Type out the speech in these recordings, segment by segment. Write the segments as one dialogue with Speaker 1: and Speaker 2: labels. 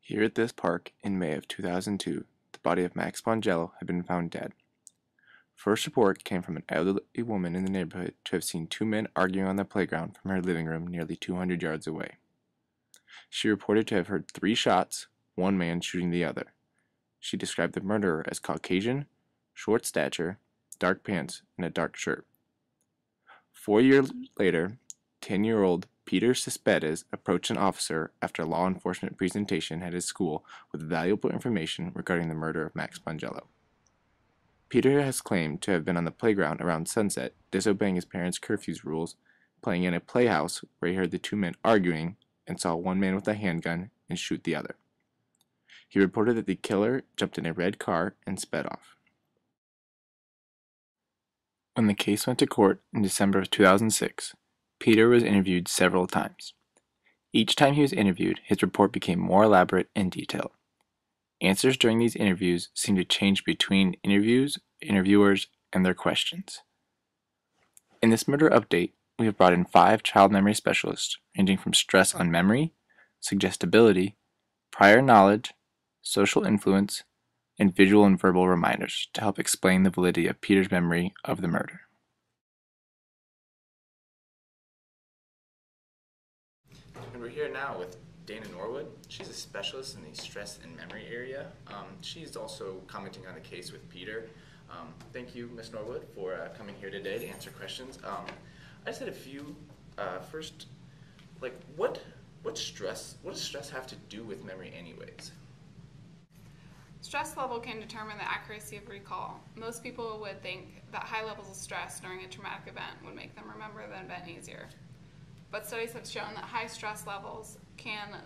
Speaker 1: Here at this park, in May of 2002, the body of Max Spongello had been found dead. First report came from an elderly woman in the neighborhood to have seen two men arguing on the playground from her living room nearly 200 yards away. She reported to have heard 3 shots, one man shooting the other. She described the murderer as Caucasian, short stature, dark pants, and a dark shirt. 4 years later, 10-year-old Peter Cespedes approached an officer after a law enforcement presentation at his school with valuable information regarding the murder of Max Spongello. Peter has claimed to have been on the playground around sunset, disobeying his parents' curfew rules, playing in a playhouse where he heard the 2 men arguing and saw one man with a handgun and shoot the other. He reported that the killer jumped in a red car and sped off. When the case went to court in December of 2006, Peter was interviewed several times. Each time he was interviewed, his report became more elaborate and detailed. Answers during these interviews seemed to change between interviewers, and their questions. In this murder update, we have brought in 5 child memory specialists, ranging from stress on memory, suggestibility, prior knowledge, social influence, and visual and verbal reminders to help explain the validity of Peter's memory of the murder. And we're here now with Dana Norwood. She's a specialist in the stress and memory area. She's also commenting on the case with Peter. Thank you, Ms. Norwood, for coming here today to answer questions. I just had a few. First, what does stress have to do with memory anyways?
Speaker 2: Stress level can determine the accuracy of recall. Most people would think that high levels of stress during a traumatic event would make them remember the event easier. But studies have shown that high stress levels can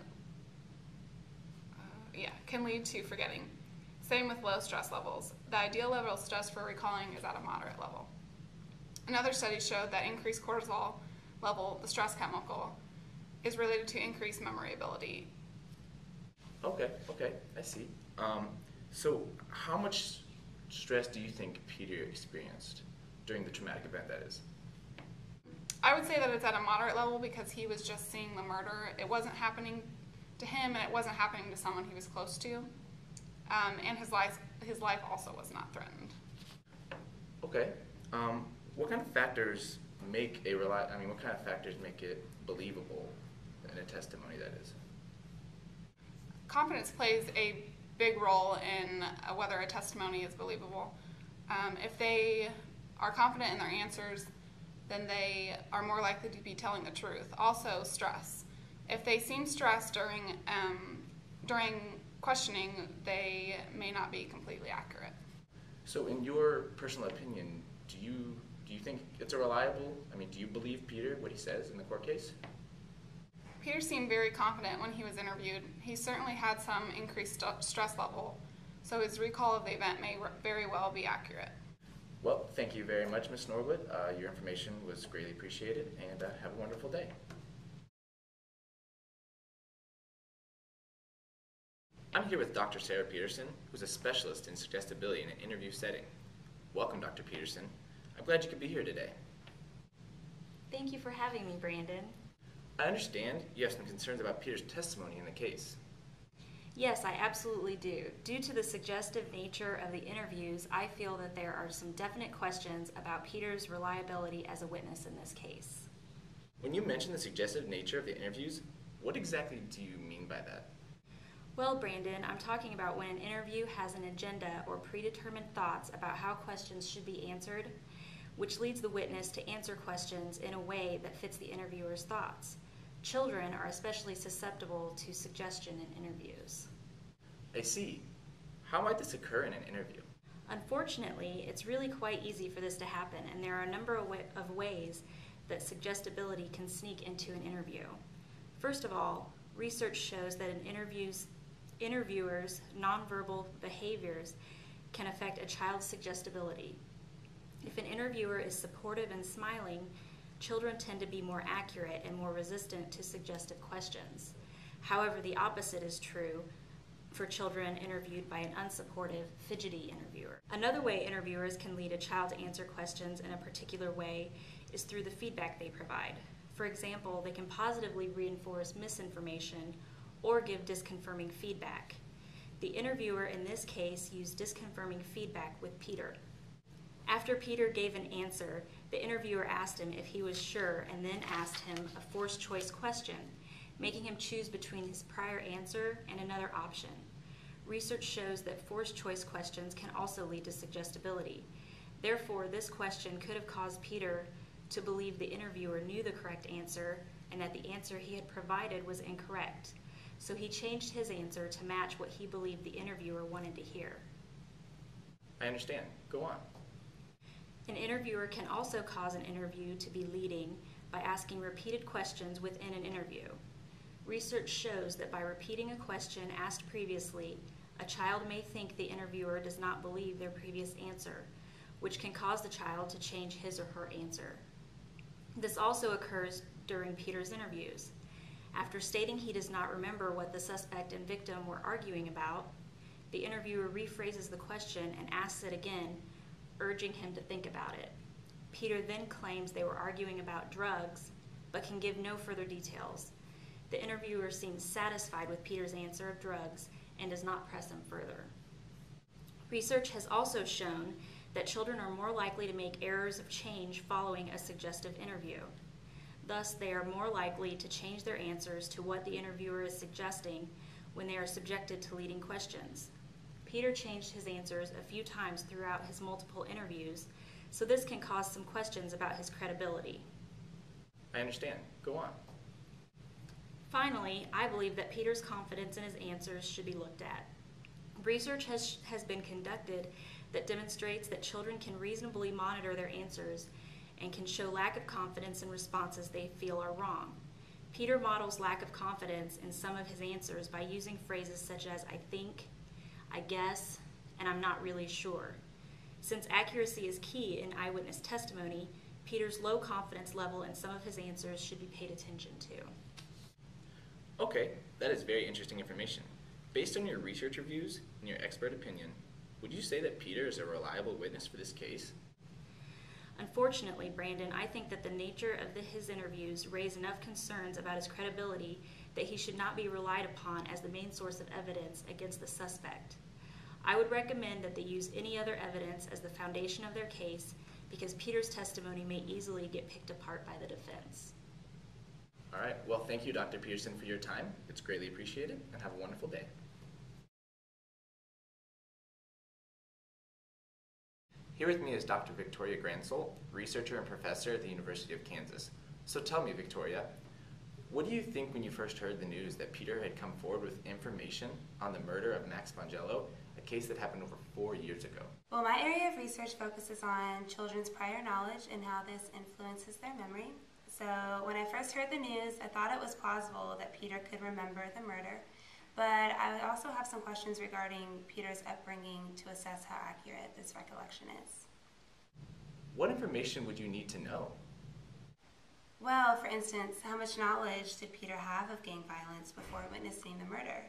Speaker 2: lead to forgetting. Same with low stress levels. The ideal level of stress for recalling is at a moderate level. Another study showed that increased cortisol level, the stress chemical, is related to increased memory ability.
Speaker 1: Okay, I see. So how much stress do you think Peter experienced during the traumatic event, that is?
Speaker 2: I would say that it's at a moderate level because he was just seeing the murder. It wasn't happening to him, and it wasn't happening to someone he was close to. And his life also was not threatened.
Speaker 1: Okay. What kind of factors make it believable in a testimony, that is?
Speaker 2: Confidence plays a big role in whether a testimony is believable. If they are confident in their answers, then they are more likely to be telling the truth. Also, stress. If they seem stressed during questioning, they may not be completely accurate.
Speaker 1: So in your personal opinion, do you think it's a reliable, do you believe Peter, what he says in the court case?
Speaker 2: Peter seemed very confident when he was interviewed. He certainly had some increased stress level, so his recall of the event may very well be accurate.
Speaker 1: Well, thank you very much, Ms. Norwood. Your information was greatly appreciated, and have a wonderful day. I'm here with Dr. Sarah Peterson, who's a specialist in suggestibility in an interview setting. Welcome, Dr. Peterson. I'm glad you could be here today.
Speaker 3: Thank you for having me, Brandon.
Speaker 1: I understand you have some concerns about Peter's testimony in the case.
Speaker 3: Yes, I absolutely do. Due to the suggestive nature of the interviews, I feel that there are some definite questions about Peter's reliability as a witness in this case.
Speaker 1: When you mention the suggestive nature of the interviews, what exactly do you mean by that?
Speaker 3: Well, Brandon, I'm talking about when an interview has an agenda or predetermined thoughts about how questions should be answered, which leads the witness to answer questions in a way that fits the interviewer's thoughts. Children are especially susceptible to suggestion in interviews.
Speaker 1: I see. How might this occur in an interview?
Speaker 3: Unfortunately, it's really quite easy for this to happen, and there are a number of ways that suggestibility can sneak into an interview. First of all, research shows that an interviewer's nonverbal behaviors can affect a child's suggestibility. If an interviewer is supportive and smiling, children tend to be more accurate and more resistant to suggestive questions. However, the opposite is true for children interviewed by an unsupportive, fidgety interviewer. Another way interviewers can lead a child to answer questions in a particular way is through the feedback they provide. For example, they can positively reinforce misinformation or give disconfirming feedback. The interviewer in this case used disconfirming feedback with Peter. After Peter gave an answer, the interviewer asked him if he was sure and then asked him a forced choice question, making him choose between his prior answer and another option. Research shows that forced choice questions can also lead to suggestibility. Therefore, this question could have caused Peter to believe the interviewer knew the correct answer and that the answer he had provided was incorrect. So he changed his answer to match what he believed the interviewer wanted to hear.
Speaker 1: I understand. Go on.
Speaker 3: An interviewer can also cause an interview to be leading by asking repeated questions within an interview. Research shows that by repeating a question asked previously, a child may think the interviewer does not believe their previous answer, which can cause the child to change his or her answer. This also occurs during Peter's interviews. After stating he does not remember what the suspect and victim were arguing about, the interviewer rephrases the question and asks it again, urging him to think about it. Peter then claims they were arguing about drugs, but can give no further details. The interviewer seems satisfied with Peter's answer of drugs and does not press him further. Research has also shown that children are more likely to make errors of change following a suggestive interview. Thus, they are more likely to change their answers to what the interviewer is suggesting when they are subjected to leading questions. Peter changed his answers a few times throughout his multiple interviews, so this can cause some questions about his credibility.
Speaker 1: I understand. Go on.
Speaker 3: Finally, I believe that Peter's confidence in his answers should be looked at. Research has been conducted that demonstrates that children can reasonably monitor their answers and can show lack of confidence in responses they feel are wrong. Peter models lack of confidence in some of his answers by using phrases such as I think, I guess, and I'm not really sure. Since accuracy is key in eyewitness testimony, Peter's low confidence level in some of his answers should be paid attention to.
Speaker 1: Okay, that is very interesting information. Based on your research reviews and your expert opinion, would you say that Peter is a reliable witness for this case?
Speaker 3: Unfortunately, Brandon, I think that the nature of his interviews raise enough concerns about his credibility that he should not be relied upon as the main source of evidence against the suspect. I would recommend that they use any other evidence as the foundation of their case because Peter's testimony may easily get picked apart by the defense.
Speaker 1: All right, well, thank you, Dr. Peterson, for your time. It's greatly appreciated, and have a wonderful day. Here with me is Dr. Victoria Gransel, researcher and professor at the University of Kansas. So tell me, Victoria, what do you think when you first heard the news that Peter had come forward with information on the murder of Max Spongello, a case that happened over 4 years ago?
Speaker 4: Well, my area of research focuses on children's prior knowledge and how this influences their memory. So when I first heard the news, I thought it was plausible that Peter could remember the murder, but I also have some questions regarding Peter's upbringing to assess how accurate this recollection is.
Speaker 1: What information would you need to know?
Speaker 4: Well, for instance, how much knowledge did Peter have of gang violence before witnessing the murder?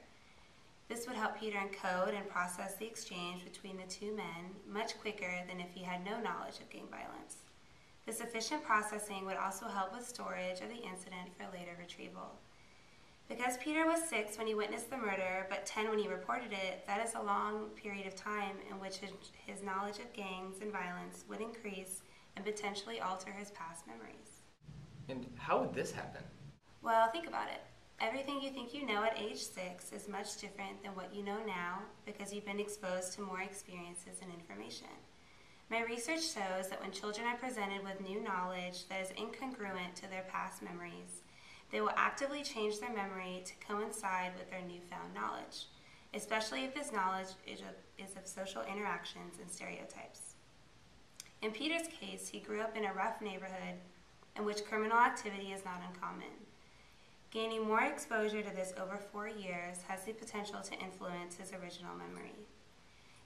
Speaker 4: This would help Peter encode and process the exchange between the two men much quicker than if he had no knowledge of gang violence. This efficient processing would also help with storage of the incident for later retrieval. Because Peter was 6 when he witnessed the murder, but 10 when he reported it, that is a long period of time in which his knowledge of gangs and violence would increase and potentially alter his past memories.
Speaker 1: And how would this happen?
Speaker 4: Well, think about it. Everything you think you know at age 6 is much different than what you know now because you've been exposed to more experiences and information. My research shows that when children are presented with new knowledge that is incongruent to their past memories, they will actively change their memory to coincide with their newfound knowledge, especially if this knowledge is of social interactions and stereotypes. In Peter's case, he grew up in a rough neighborhood in which criminal activity is not uncommon. Gaining more exposure to this over 4 years has the potential to influence his original memory.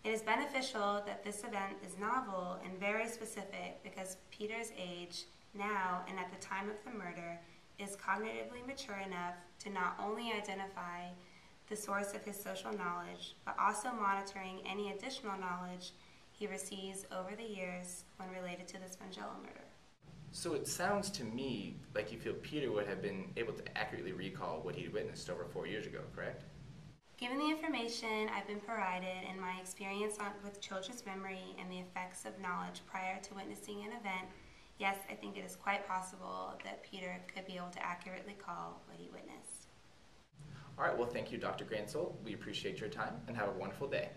Speaker 4: It is beneficial that this event is novel and very specific because Peter's age now and at the time of the murder is cognitively mature enough to not only identify the source of his social knowledge, but also monitoring any additional knowledge he receives over the years when related to the Spongello murder.
Speaker 1: So it sounds to me like you feel Peter would have been able to accurately recall what he'd witnessed over 4 years ago, correct?
Speaker 4: Given the information I've been provided and my experience with children's memory and the effects of knowledge prior to witnessing an event, yes, I think it is quite possible that Peter could be able to accurately call what he witnessed.
Speaker 1: All right, well, thank you, Dr. Gransel. We appreciate your time and have a wonderful day.